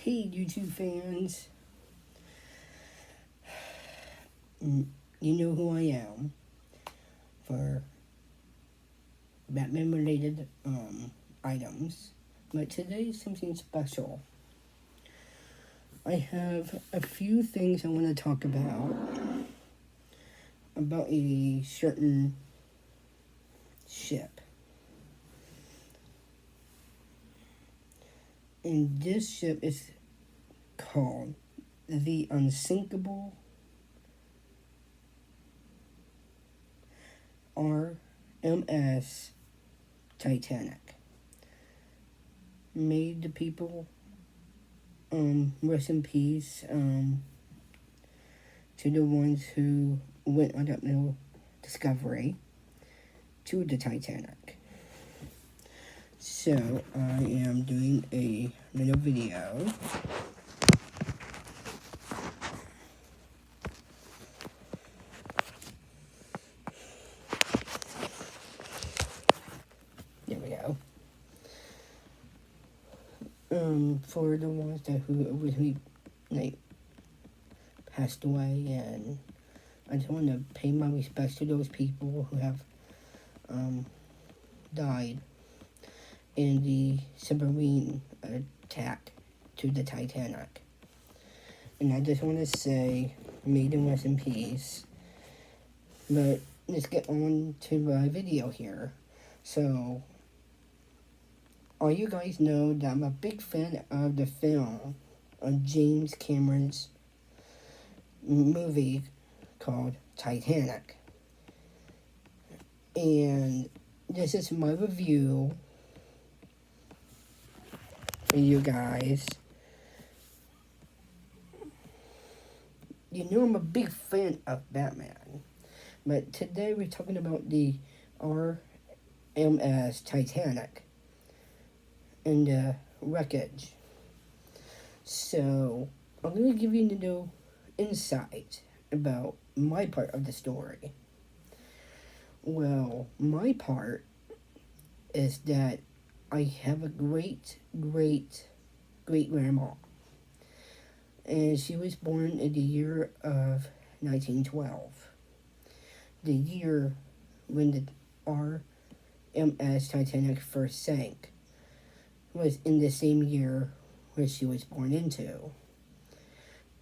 Hey, YouTube fans. You know who I am for Batman related items, but today is something special. I have a few things I want to talk about a certain ship. And this ship is called the Unsinkable RMS TITANIC. May the people rest in peace to the ones who went on that little discovery to the Titanic. So I am doing a little video there we go. For the ones that who originally passed away, and I just want to pay my respects to those people who have died in the submarine attack to the Titanic. And I just want to say, may them rest in peace. But let's get on to my video here. So, all you guys know that I'm a big fan of the film of James Cameron's movie called Titanic. And this is my review for you guys. You know I'm a big fan of Batman. But today we're talking about the RMS Titanic and the wreckage. So, I'm going to give you a little insight about my part of the story. Well, my part is that I have a great grandma. And she was born in the year of 1912. The year when the RMS Titanic first sank was in the same year where she was born into.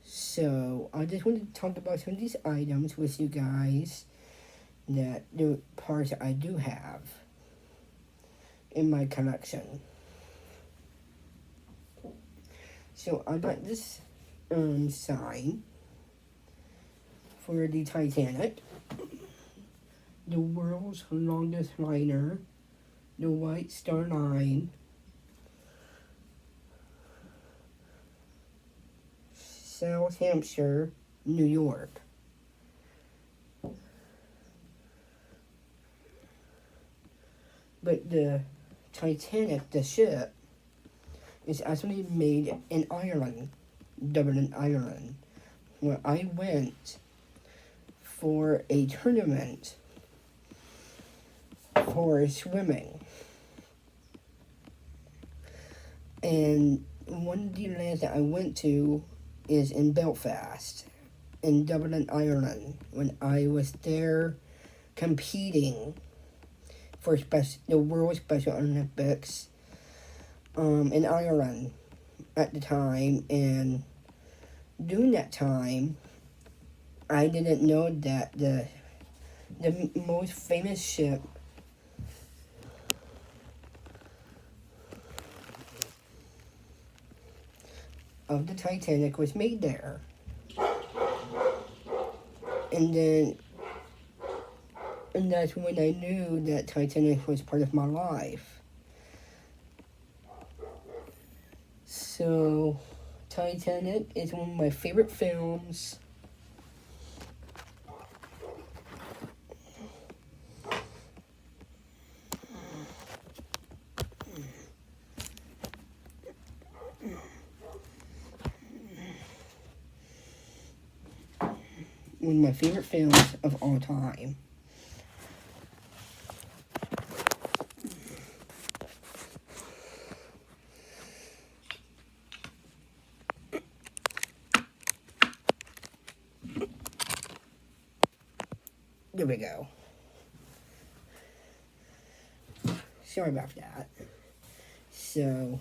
So, I just wanted to talk about some of these items with you guys, that the parts I do have in my collection. So, I got this sign for the Titanic, the world's longest liner, the White Star Line, South Hampshire, New York. But the Titanic, the ship, is actually made in Ireland, Dublin, Ireland, where I went for a tournament for swimming. And one of the lands that I went to is in Belfast, in Dublin, Ireland, when I was there competing for the World Special Olympics in Ireland at the time. And during that time, I didn't know that the most famous ship of the Titanic was made there. And that's when I knew that Titanic was part of my life. So, Titanic is one of my favorite films. One of my favorite films of all time. There we go. Sorry about that. So,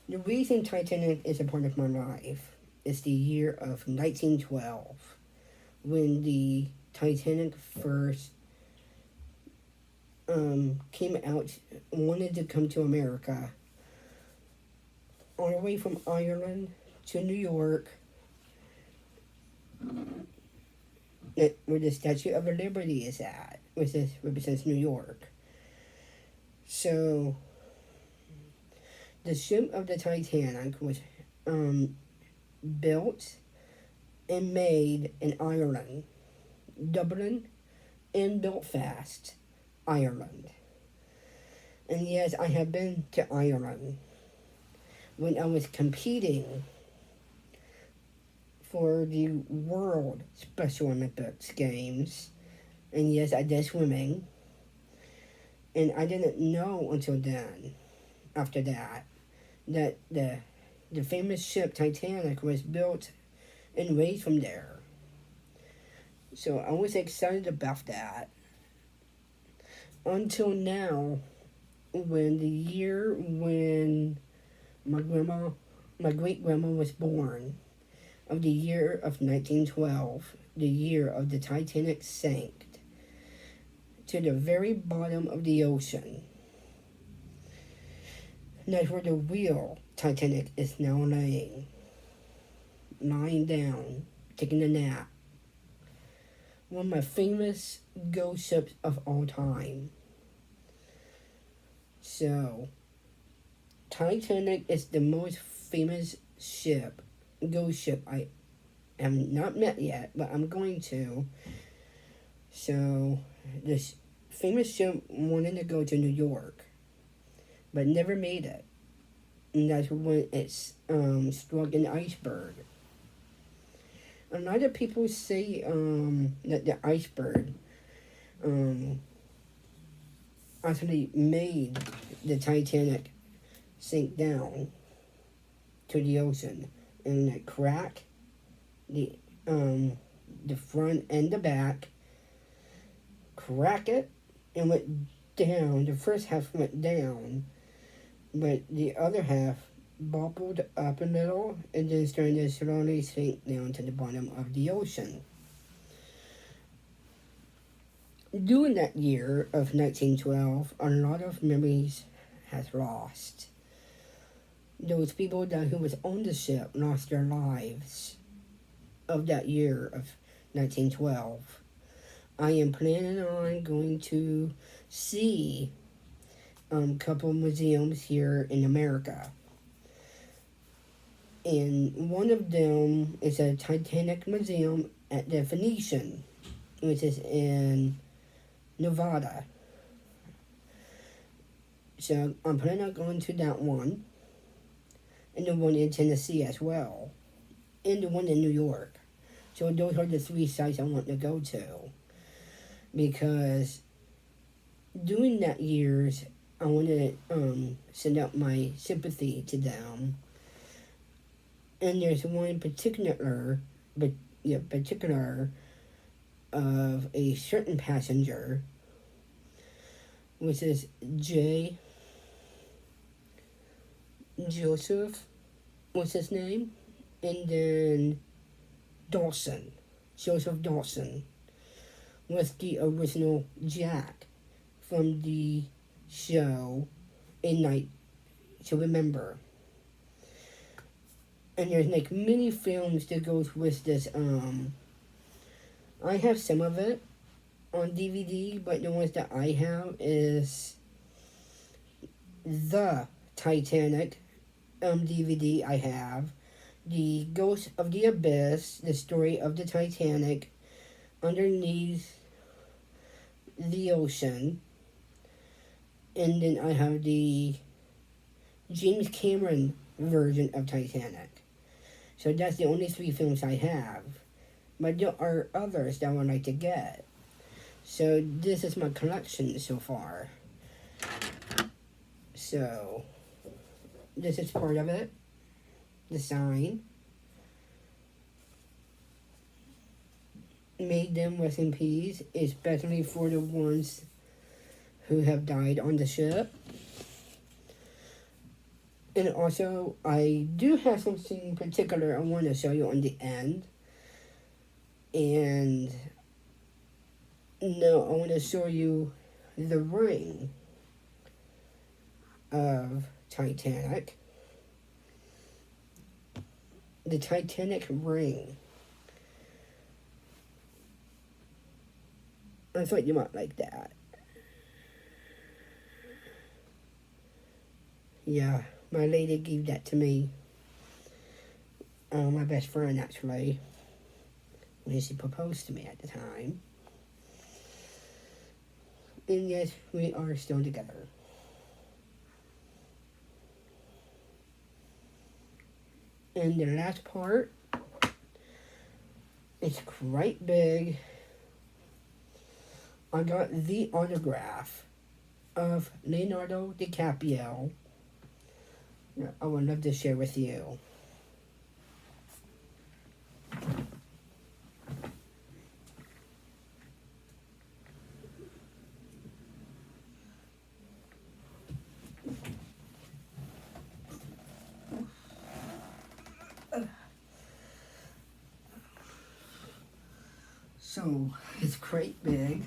the reason Titanic is a part of my life is the year of 1912, when the Titanic first came out, wanted to come to America, on the way from Ireland to New York, where the Statue of Liberty is at, which represents New York. So, the ship of the Titanic was built and made in Ireland, Dublin, and Belfast, Ireland. And yes, I have been to Ireland when I was competing for the World Special Olympics Games. And yes, I did swimming. And I didn't know until then, after that the famous ship Titanic was built and raised from there. So I was excited about that. Until now, when the year when my great grandma was born, of the year of 1912, the year of the Titanic sank to the very bottom of the ocean. And that's where the real Titanic is now lying down, taking a nap. One of my famous ghost ships of all time. So, Titanic is the most famous ghost ship I have not met yet, but I'm going to. So, this famous ship wanted to go to New York, but never made it. And that's when it struck an iceberg. A lot of people say that the iceberg actually made the Titanic sink down to the ocean, and it cracked the front and the back, crack it, and went down. The first half went down, but the other half bubbled up a little and then started to slowly sink down to the bottom of the ocean. During that year of 1912, a lot of memories has lost. Those people who was on the ship lost their lives of that year of 1912. I am planning on going to see a couple museums here in America. And one of them is a Titanic museum at the Phoenician, which is in Nevada. So I'm planning on going to that one, and the one in Tennessee as well, and the one in New York. So those are the three sites I want to go to, because during that years, I want to send out my sympathy to them. And there's one particular of a certain passenger, which is Joseph, what's his name? And then Joseph Dawson, was the original Jack from the show A Night to Remember. And there's like many films that goes with this. I have some of it on DVD, but the ones that I have is the Titanic DVD. I have the Ghost of the Abyss, the story of the Titanic underneath the ocean, and then I have the James Cameron version of Titanic. So that's the only three films I have. But there are others that I would like to get. So this is my collection so far. So this is part of it. The sign. made them rest in peace, especially for the ones who have died on the ship. And also, I do have something particular I want to show you on the end. And now I want to show you the ring of Titanic. The Titanic ring. I thought you might like that. Yeah, my lady gave that to me. My best friend, actually, when she proposed to me at the time. And yes, we are still together. And the last part, it's quite big. I got the autograph of Leonardo DiCaprio. I would love to share with you. So, it's quite big.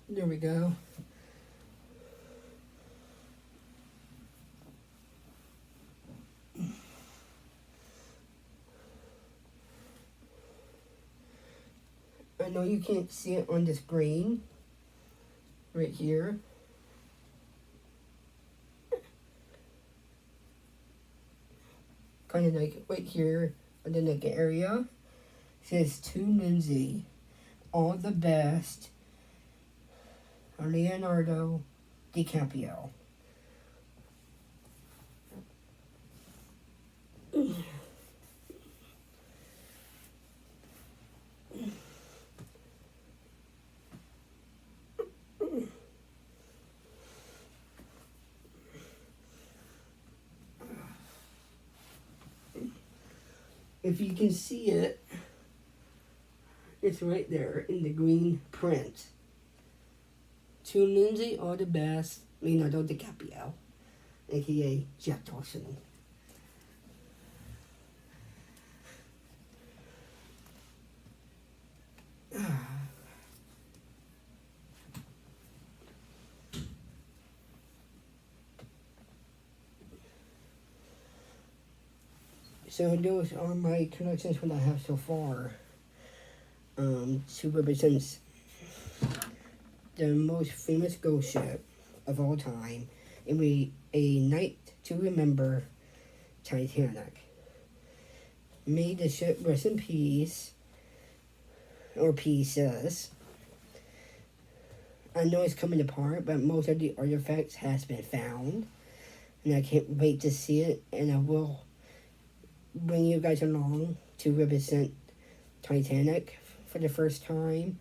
There we go. I know you can't see it on the screen. Right here. Kind of like right here in the neck area. It says to Lindsay, all the best, Leonardo DiCaprio. If you can see it, it's right there in the green print. To Lindsay, all the best, Leonardo DiCaprio, aka Jack Dawson. So those are my collections what I have so far. To represent the most famous ghost ship of all time. It will be a night to remember Titanic. May the ship rest in peace, or pieces. I know it's coming apart, but most of the artifacts has been found. And I can't wait to see it, and I will bring you guys along to represent Titanic for the first time.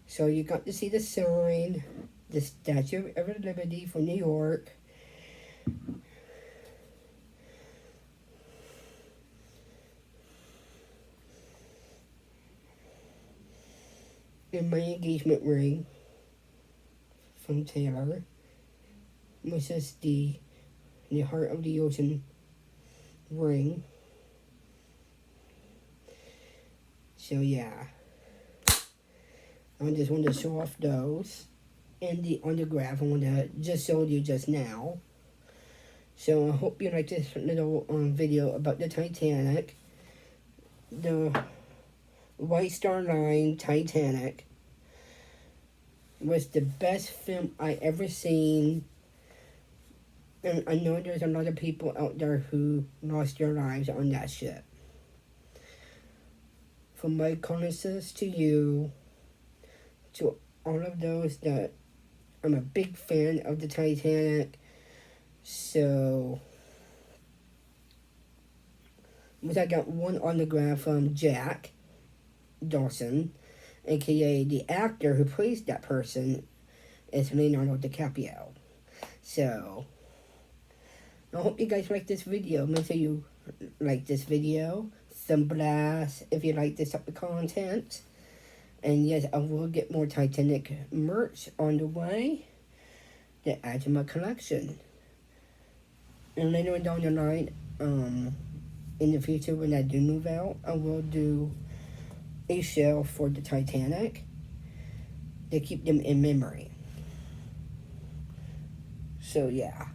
So you got to see the sign, the Statue of Liberty from New York. And my engagement ring from Taylor, which is the Heart of the Ocean ring. So yeah, I just wanted to show off those and the autograph I wanted to just show you just now. So I hope you like this little video about the Titanic, the White Star Line Titanic. Was the best film I ever seen. And I know there's a lot of people out there who lost their lives on that ship. From my condolences to you, to all of those that I'm a big fan of the Titanic. So, but I got one autograph from Jack Dawson, aka the actor who plays that person, is Leonardo DiCaprio. So, I hope you guys like this video. Make sure you like this video. Thumb blast if you like this type of content. And yes, I will get more Titanic merch on the way to add to my collection. And later down the line, in the future when I do move out, I will do a show for the Titanic to keep them in memory. So yeah,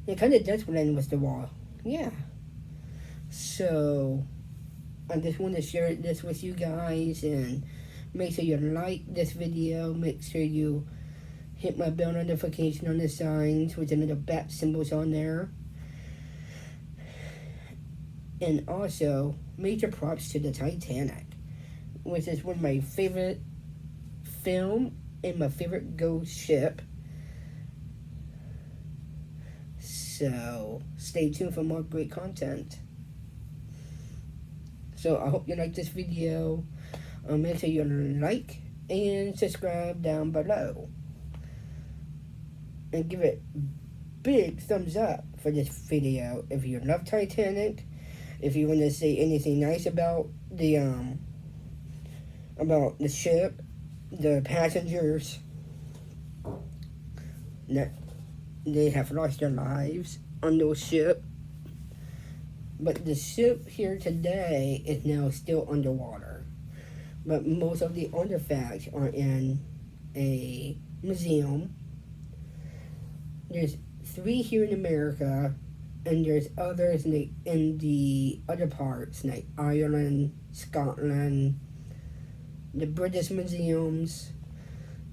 it kind of does blend with the wall. Yeah. So I just want to share this with you guys, and make sure you like this video. Make sure you hit my bell notification on the signs with the little bat symbols on there. And also, major props to the Titanic, which is one of my favorite film and my favorite ghost ship. So, stay tuned for more great content. So, I hope you like this video. Make sure you like and subscribe down below. And give it big thumbs up for this video if you love Titanic. If you want to say anything nice about the ship, the passengers that they have lost their lives on those ship. But the ship here today is now still underwater. But most of the artifacts are in a museum. There's 3 here in America, and there's others in the other parts, like Ireland, Scotland, the British museums.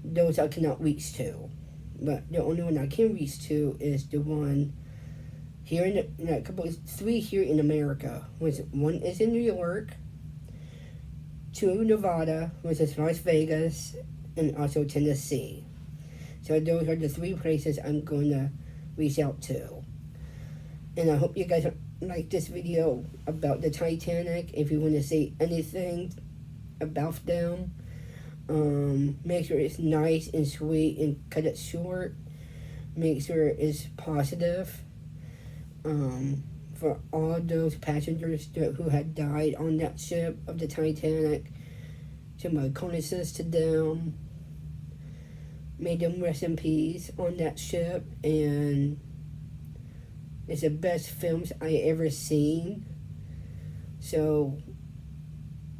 Those I cannot reach to. But the only one I can reach to is the one here in the, 3 here in America. One is in New York, 2 in Nevada, which is Las Vegas, and also Tennessee. So those are the 3 places I'm going to reach out to. And I hope you guys like this video about the Titanic. If you want to say anything about them, make sure it's nice and sweet and cut it short. Make sure it's positive. For all those passengers who had died on that ship of the Titanic, to my condolences to them. May them rest in peace on that ship, and it's the best films I ever seen. So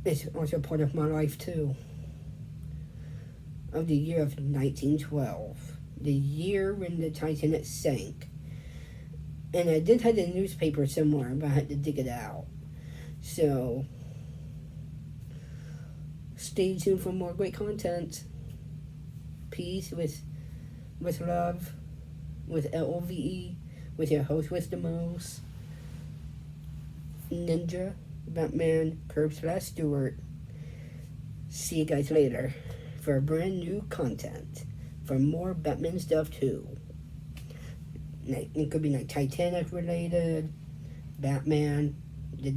it's also part of my life too. Of the year of 1912, the year when the Titanic sank. And I did have the newspaper somewhere, but I had to dig it out. So stay tuned for more great content. Peace with love, with LOVE, with your host with the most, Ninja, Batman, Curb/Stewart. See you guys later for brand new content, for more Batman stuff too. It could be like Titanic related, Batman, the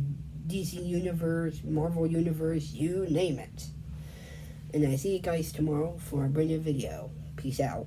DC Universe, Marvel Universe, you name it. And I see you guys tomorrow for a brand new video. Peace out.